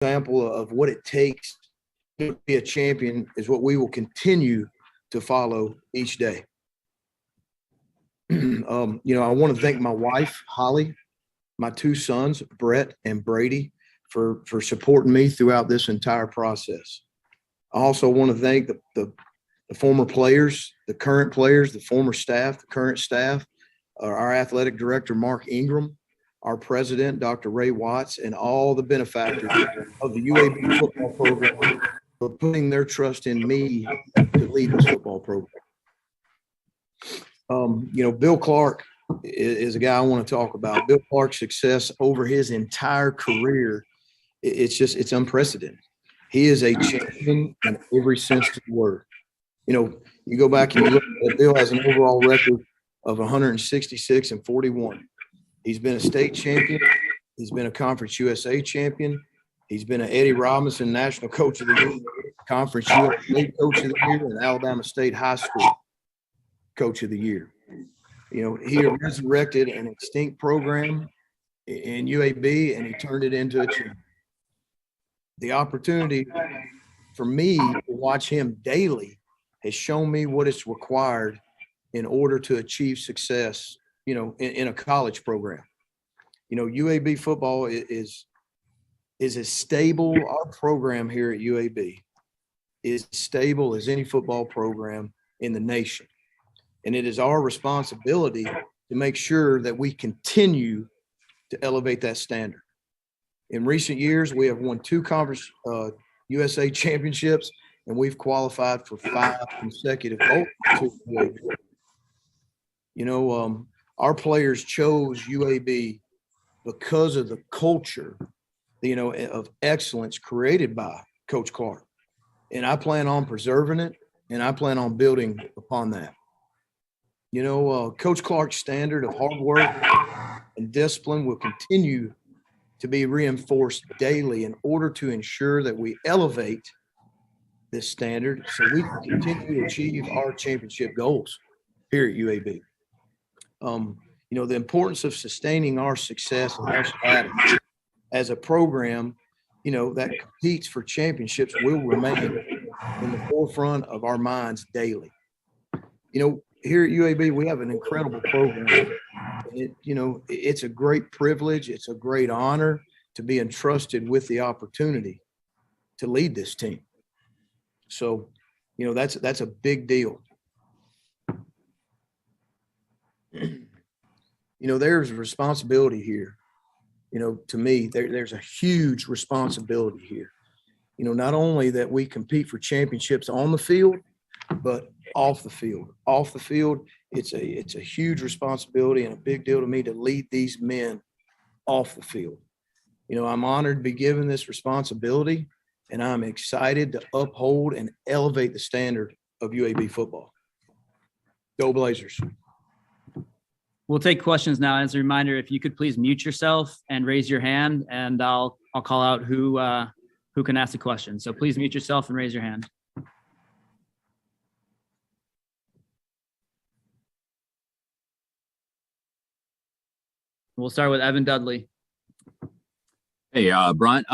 example of what it takes to be a champion is what we will continue to follow each day. I want to thank my wife, Holly, my two sons, Brett and Brady, for supporting me throughout this entire process. I also want to thank the former players, the current players, the former staff, the current staff, our athletic director, Mark Ingram, our president, Dr. Ray Watts, and all the benefactors of the UAB football program for putting their trust in me to lead this football program. Bill Clark is a guy I want to talk about. Bill Clark's success over his entire career, it's unprecedented. He is a champion in every sense of the word. You go back and you look at Bill has an overall record of 166-41. He's been a state champion. He's been a Conference USA champion. He's been an Eddie Robinson National Coach of the Year, Conference USA Coach of the Year, and Alabama State High School Coach of the Year. He resurrected an extinct program in UAB, and he turned it into a champion. The opportunity for me to watch him daily has shown me what is required in order to achieve success, in a college program. UAB football is as stable. Our program here at UAB is as stable as any football program in the nation. And it is our responsibility to make sure that we continue to elevate that standard. In recent years, we have won 2 Conference USA championships, and we've qualified for 5 consecutive bowls. Our players chose UAB because of the culture, of excellence created by Coach Clark. And I plan on preserving it, and I plan on building upon that. Coach Clark's standard of hard work and discipline will continue to be reinforced daily in order to ensure that we elevate this standard so we can continue to achieve our championship goals here at UAB. The importance of sustaining our success and our status as a program, that competes for championships will remain in the forefront of our minds daily. Here at UAB, we have an incredible program. It's a great privilege. It's a great honor to be entrusted with the opportunity to lead this team. So, that's a big deal. There's a responsibility here. To me, there's a huge responsibility here. Not only that we compete for championships on the field, but off the field. Off the field, it's a huge responsibility and a big deal to me to lead these men off the field. I'm honored to be given this responsibility, and I'm excited to uphold and elevate the standard of UAB football. Go Blazers. We'll take questions now. As a reminder, if you could please mute yourself and raise your hand, and I'll call out who can ask the question. So please mute yourself and raise your hand. We'll start with Evan Dudley. Hey, Bryant,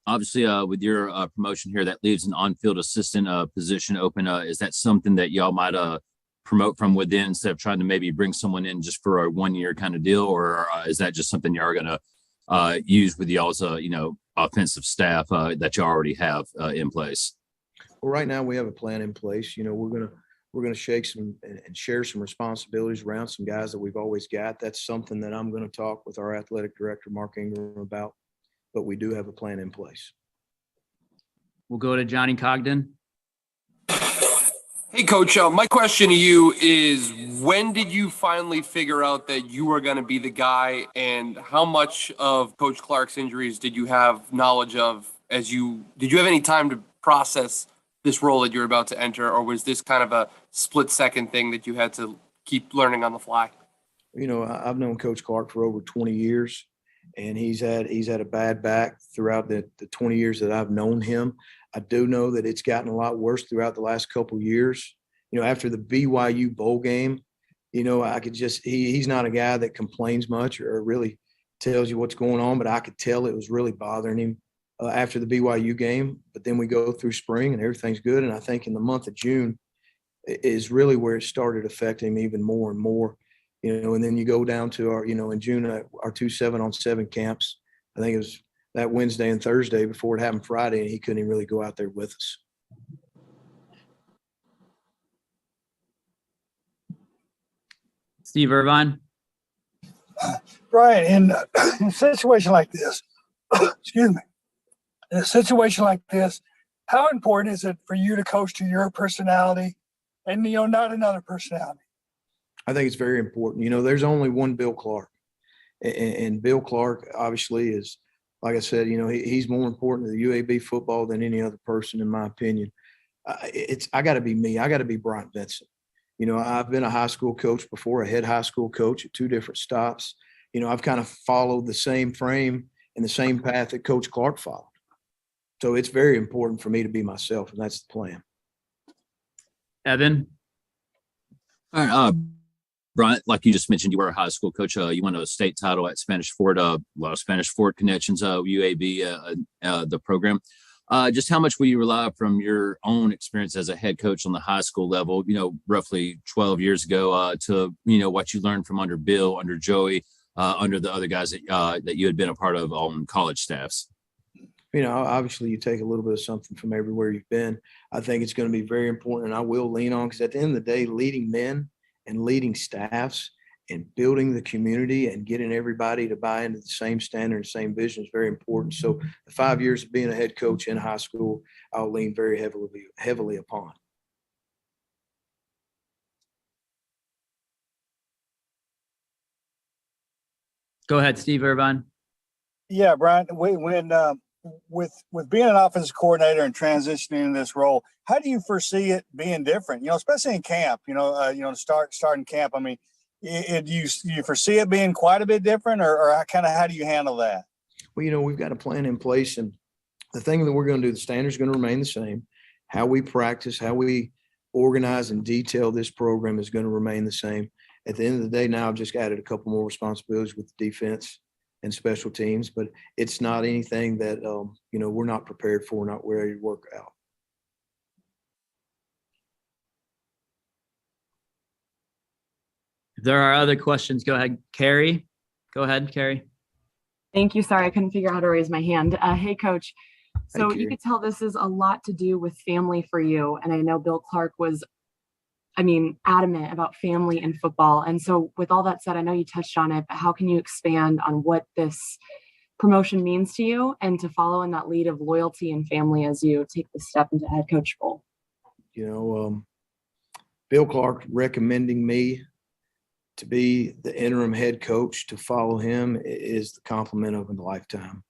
obviously with your promotion here, that leaves an on-field assistant position open. Is that something that y'all might promote from within instead of trying to maybe bring someone in just for a 1-year kind of deal? Or is that just something you are going to use with y'all's, offensive staff that you already have in place? Well, right now we have a plan in place. We're going to shake some and share some responsibilities around some guys that we've always got. That's something that I'm going to talk with our athletic director, Mark Ingram, about, but we do have a plan in place. We'll go to Johnny Cogden. Hey, Coach, my question to you is, when did you finally figure out that you were going to be the guy, and how much of Coach Clark's injuries did you have knowledge of did you have any time to process this role that you're about to enter, or was this kind of a split-second thing that you had to keep learning on the fly? I've known Coach Clark for over 20 years, and he's had a bad back throughout the 20 years that I've known him. I do know that it's gotten a lot worse throughout the last couple of years. After the BYU bowl game, I could he's not a guy that complains much or really tells you what's going on, but I could tell it was really bothering him. after the BYU game, but then we go through spring and everything's good. And I think in the month of June is really where it started affecting me even more and more, and then you go down to our, in June, our 2 7-on-7 camps. I think it was that Wednesday and Thursday before it happened Friday, and he couldn't even really go out there with us. Steve Irvine. Brian, in a situation like this, excuse me, in a situation like this, how important is it for you to coach to your personality and, not another personality? I think it's very important. There's only one Bill Clark, and Bill Clark obviously is, like I said, he's more important to the UAB football than any other person, in my opinion. I got to be me. I got to be Bryant Vincent. I've been a high school coach before, a head high school coach at 2 different stops. I've kind of followed the same frame and the same path that Coach Clark followed. So it's very important for me to be myself, and that's the plan. Evan. All right. Bryant, like you just mentioned, you were a high school coach. You won a state title at Spanish Fort. A lot of Spanish Fort connections. UAB, the program. Just how much will you rely from your own experience as a head coach on the high school level? Roughly 12 years ago, to what you learned from under Bill, under Joey, under the other guys that you had been a part of on college staffs. Obviously you take a little bit of something from everywhere you've been. I think it's going to be very important, and I will lean on, because at the end of the day, leading men and leading staffs and building the community and getting everybody to buy into the same standard and same vision is very important. So the 5 years of being a head coach in high school, I'll lean very heavily upon. Go ahead, Steve Irvine. Yeah, Brian, with being an offensive coordinator and transitioning in this role, how do you foresee it being different? Especially in camp. Starting camp. I mean, do you foresee it being quite a bit different, or kind of how do you handle that? Well, we've got a plan in place, and the thing that we're going to do, the standard's going to remain the same. How we practice, how we organize and detail this program is going to remain the same. At the end of the day, now I've just added a couple more responsibilities with the defense and special teams, but it's not anything that, we're not prepared for, not ready to work out. If there are other questions, go ahead, Carrie. Go ahead, Carrie. Thank you. Sorry, I couldn't figure out how to raise my hand. Hey, Coach. So Hey, you could tell this is a lot to do with family for you. And I know Bill Clark was, adamant about family and football. And so with all that said, I know you touched on it, but how can you expand on what this promotion means to you and to follow in that lead of loyalty and family as you take the step into head coach role? Bill Clark recommending me to be the interim head coach, to follow him, is the compliment of a lifetime.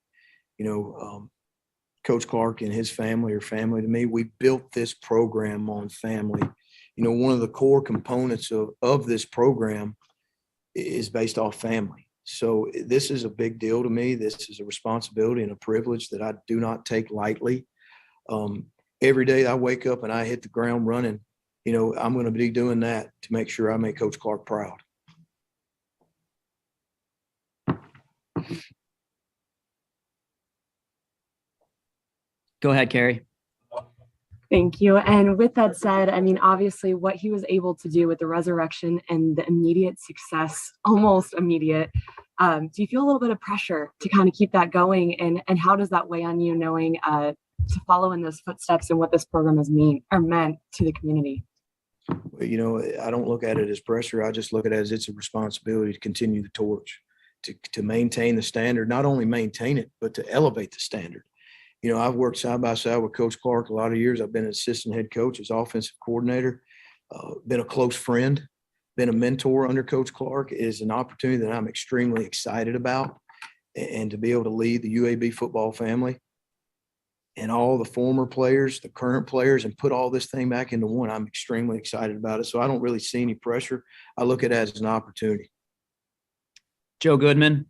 Coach Clark and his family are family to me. We built this program on family. One of the core components of this program is based off family. So this is a big deal to me. This is a responsibility and a privilege that I do not take lightly. Every day I wake up and I hit the ground running, I'm going to be doing that to make sure I make Coach Clark proud. Go ahead, Carrie. Thank you. And with that said, obviously what he was able to do with the resurrection and the immediate success, almost immediate, do you feel a little bit of pressure to kind of keep that going? And how does that weigh on you, knowing to follow in those footsteps and what this program has meant to the community? I don't look at it as pressure. I just look at it as it's a responsibility to continue the torch, to maintain the standard, not only maintain it, but to elevate the standard. I've worked side by side with Coach Clark a lot of years. I've been an assistant head coach, as offensive coordinator, been a close friend, been a mentor under Coach Clark. It is an opportunity that I'm extremely excited about, and to be able to lead the UAB football family and all the former players, the current players, and put all this thing back into one. I'm extremely excited about it. So I don't really see any pressure. I look at it as an opportunity. Joe Goodman.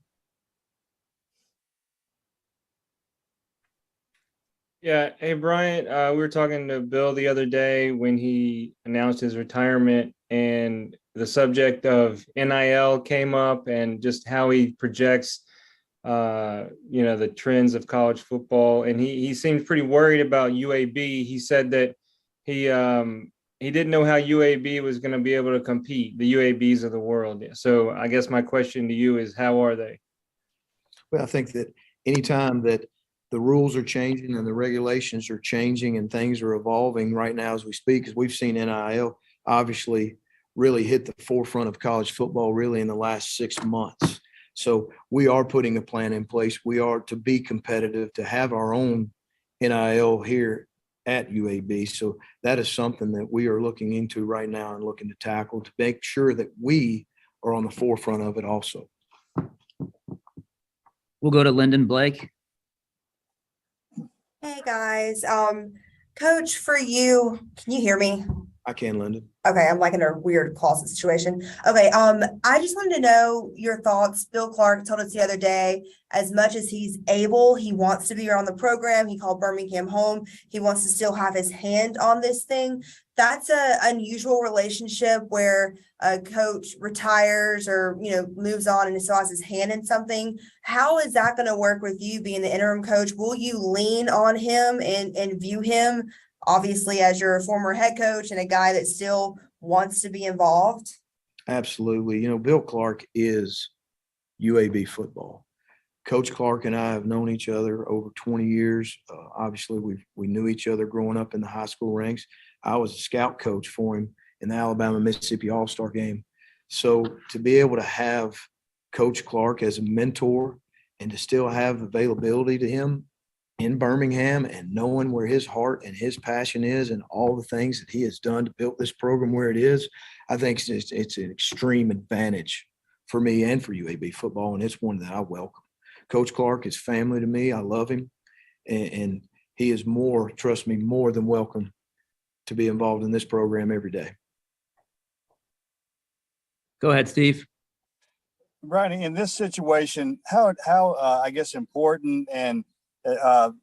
Yeah. Hey, Bryant, we were talking to Bill the other day when he announced his retirement, and the subject of NIL came up and just how he projects the trends of college football. And he seems pretty worried about UAB. He said that he didn't know how UAB was going to be able to compete, the UABs of the world. So I guess my question to you is, how are they? Well, I think that anytime that the rules are changing and the regulations are changing and things are evolving right now as we speak, because we've seen NIL obviously really hit the forefront of college football really in the last 6 months. So we are putting a plan in place. We are to be competitive, to have our own NIL here at UAB. So that is something that we are looking into right now and looking to tackle to make sure that we are on the forefront of it also. We'll go to Lyndon Blake. Hey guys, Coach, for you, can you hear me? I can, Lyndon. Okay, I'm like in a weird closet situation. Okay, I just wanted to know your thoughts. Bill Clark told us the other day, as much as he's able, he wants to be around the program. He called Birmingham home. He wants to still have his hand on this thing. That's an unusual relationship where a coach retires or, moves on and still has his hand in something. How is that going to work with you being the interim coach? Will you lean on him and view him obviously as your former head coach and a guy that still wants to be involved? Absolutely. Bill Clark is UAB football. Coach Clark and I have known each other over 20 years. Obviously, we knew each other growing up in the high school ranks. I was a scout coach for him in the Alabama-Mississippi All-Star game. So to be able to have Coach Clark as a mentor and to still have availability to him in Birmingham and knowing where his heart and his passion is and all the things that he has done to build this program where it is, I think it's an extreme advantage for me and for UAB football, and it's one that I welcome. Coach Clark is family to me. I love him, and he is trust me, more than welcome to be involved in this program every day. Go ahead, Steve. Brian, in this situation, how I guess important and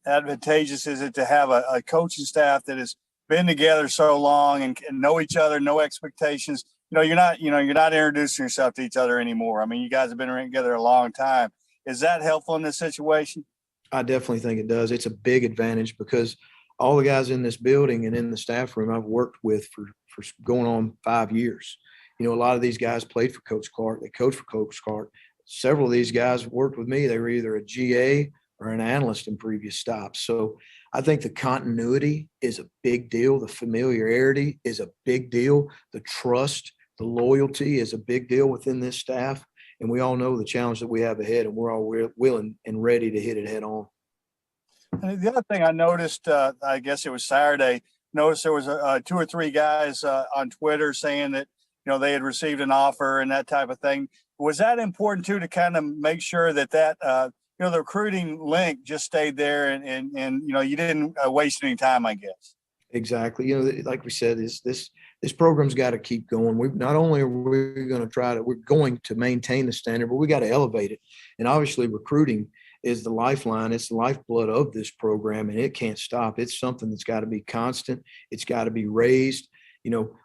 advantageous is it to have a coaching staff that has been together so long and know each other, no expectations? You're not introducing yourself to each other anymore. I mean, you guys have been together a long time. Is that helpful in this situation? I definitely think it does. It's a big advantage because all the guys in this building and in the staff room I've worked with for going on 5 years. A lot of these guys played for Coach Clark. They coached for Coach Clark. Several of these guys worked with me. They were either a GA or an analyst in previous stops. So I think the continuity is a big deal. The familiarity is a big deal. The trust, the loyalty is a big deal within this staff. And we all know the challenge that we have ahead, and we're all willing and ready to hit it head on. And the other thing I noticed, I guess it was Saturday, noticed there was 2 or 3 guys on Twitter saying that, they had received an offer and that type of thing. Was that important too, to kind of make sure that the recruiting link just stayed there and you didn't waste any time, I guess? Exactly. Like we said, this program's got to keep going. Not only are we going to we're going to maintain the standard, but we got to elevate it. And obviously recruiting is the lifeline. It's the lifeblood of this program, and it can't stop. It's something that's got to be constant. It's got to be raised.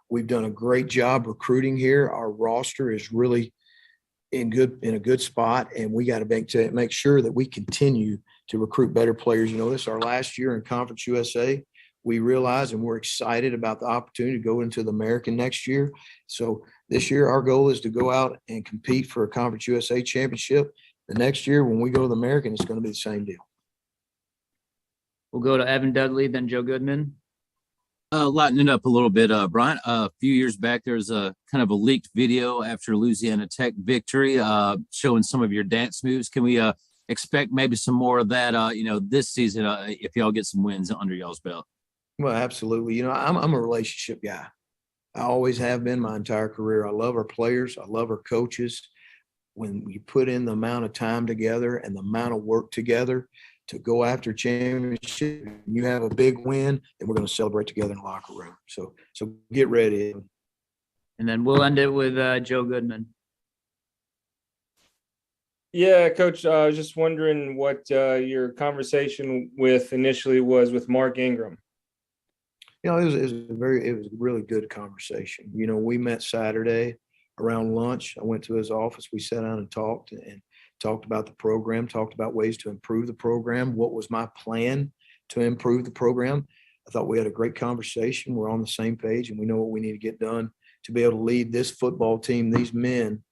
We've done a great job recruiting here. Our roster is really in a good spot, and we got to make sure that we continue to recruit better players. This is our last year in Conference USA. We realize and we're excited about the opportunity to go into the American next year. So this year, our goal is to go out and compete for a Conference USA championship. The next year, when we go to the American, it's going to be the same deal. We'll go to Evan Dudley, then Joe Goodman. Lightening up a little bit, Brian. A few years back, there was a kind of a leaked video after Louisiana Tech victory showing some of your dance moves. Can we expect maybe some more of that, this season if y'all get some wins under y'all's belt? Well, absolutely. I'm a relationship guy. I always have been my entire career. I love our players. I love our coaches. When you put in the amount of time together and the amount of work together to go after championship, you have a big win, and we're going to celebrate together in the locker room. So get ready. And then we'll end it with Joe Goodman. Yeah, Coach, I was just wondering what your conversation initially was with Mark Ingram. It was a really good conversation. We met Saturday around lunch. I went to his office. We sat down and talked talked about the program, talked about ways to improve the program. What was my plan to improve the program? I thought we had a great conversation. We're on the same page, and we know what we need to get done to be able to lead this football team, these men,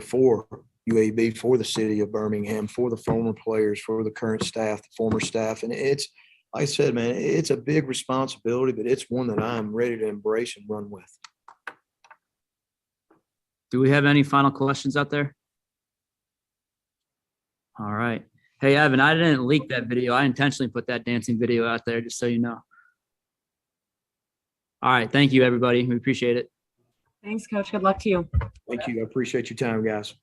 for UAB, for the city of Birmingham, for the former players, for the current staff, the former staff. And it's, like I said, man, it's a big responsibility, but it's one that I'm ready to embrace and run with. Do we have any final questions out there? All right. Hey, Evan, I didn't leak that video. I intentionally put that dancing video out there, just so you know. All right. Thank you, everybody. We appreciate it. Thanks, Coach. Good luck to you. Thank you. I appreciate your time, guys.